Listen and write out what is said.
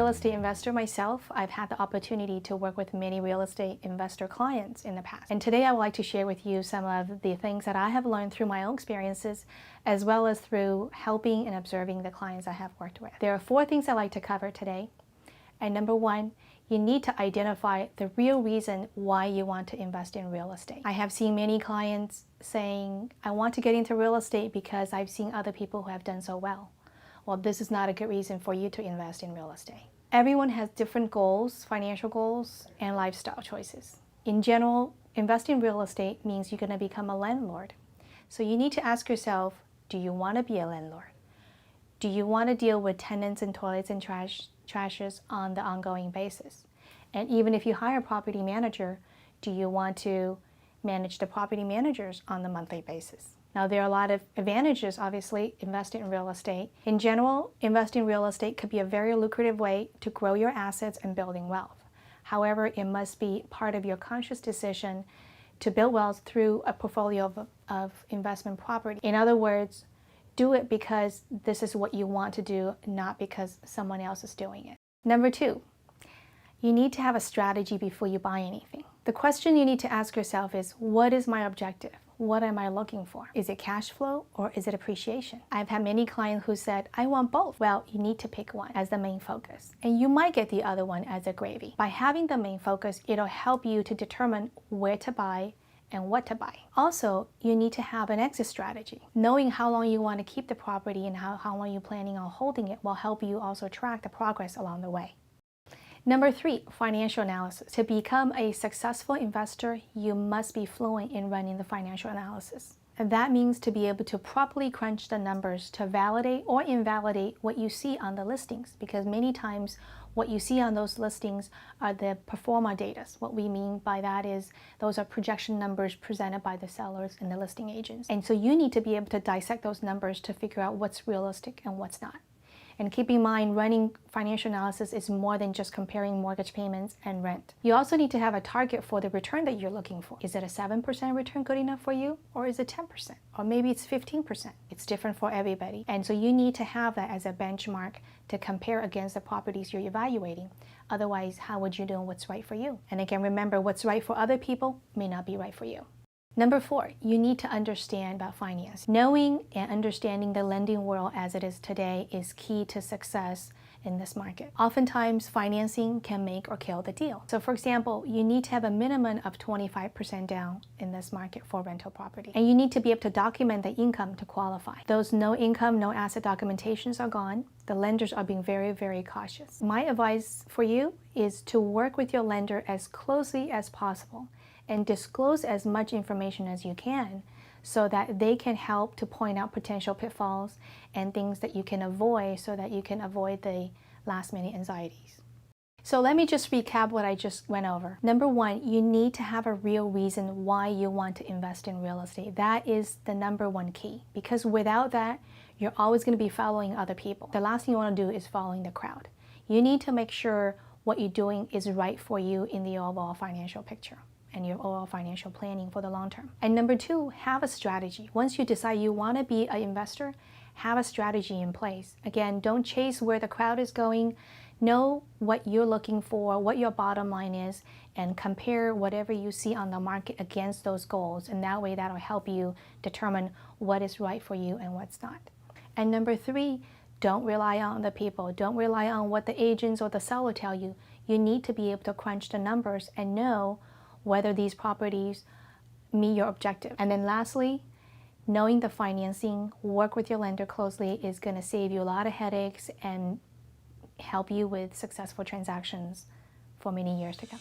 real estate investor myself, I've had the opportunity to work with many real estate investor clients in the past. And today I would like to share with you some of the things that I have learned through my own experiences, as well as through helping and observing the clients I have worked with. There are 4 things I'd like to cover today. And number 1, you need to identify the real reason why you want to invest in real estate. I have seen many clients saying, I want to get into real estate because I've seen other people who have done so well. Well, this is not a good reason for you to invest in real estate. Everyone has different goals, financial goals, and lifestyle choices. In general, investing in real estate means you're going to become a landlord. So you need to ask yourself, do you want to be a landlord? Do you want to deal with tenants and toilets and trashes on the ongoing basis? And even if you hire a property manager, do you want to manage the property managers on the monthly basis? Now, there are a lot of advantages, obviously, investing in real estate. In general, investing in real estate could be a very lucrative way to grow your assets and building wealth. However, it must be part of your conscious decision to build wealth through a portfolio of investment property. In other words, do it because this is what you want to do, not because someone else is doing it. Number 2, you need to have a strategy before you buy anything. The question you need to ask yourself is, what is my objective? What am I looking for? Is it cash flow or is it appreciation? I've had many clients who said, I want both. Well, you need to pick one as the main focus. And you might get the other one as a gravy. By having the main focus, it'll help you to determine where to buy and what to buy. Also, you need to have an exit strategy. Knowing how long you want to keep the property and how long you're planning on holding it will help you also track the progress along the way. Number 3, financial analysis. To become a successful investor, you must be fluent in running the financial analysis. And that means to be able to properly crunch the numbers to validate or invalidate what you see on the listings, because many times what you see on those listings are the pro forma data. What we mean by that is those are projection numbers presented by the sellers and the listing agents. And so you need to be able to dissect those numbers to figure out what's realistic and what's not. And keep in mind, running financial analysis is more than just comparing mortgage payments and rent. You also need to have a target for the return that you're looking for. Is it a 7% return good enough for you? Or is it 10%? Or maybe it's 15%. It's different for everybody. And so you need to have that as a benchmark to compare against the properties you're evaluating. Otherwise, how would you know what's right for you? And again, remember, what's right for other people may not be right for you. Number 4, you need to understand about finance. Knowing and understanding the lending world as it is today is key to success in this market. Oftentimes, financing can make or kill the deal. So for example, you need to have a minimum of 25% down in this market for rental property. And you need to be able to document the income to qualify. Those no income, no asset documentations are gone. The lenders are being very, very cautious. My advice for you is to work with your lender as closely as possible and disclose as much information as you can so that they can help to point out potential pitfalls and things that you can avoid so that you can avoid the last-minute anxieties. So let me just recap what I just went over. Number 1, you need to have a real reason why you want to invest in real estate. That is the number 1 key, because without that, you're always going to be following other people. The last thing you want to do is following the crowd. You need to make sure what you're doing is right for you in the overall financial picture and your overall financial planning for the long term. And number 2, have a strategy. Once you decide you want to be an investor, have a strategy in place. Again, don't chase where the crowd is going. Know what you're looking for, what your bottom line is, and compare whatever you see on the market against those goals. And that way, that'll help you determine what is right for you and what's not. And number 3, don't rely on the people. Don't rely on what the agents or the seller tell you. You need to be able to crunch the numbers and know whether these properties meet your objective. And then lastly, knowing the financing, work with your lender closely is going to save you a lot of headaches and help you with successful transactions for many years to come.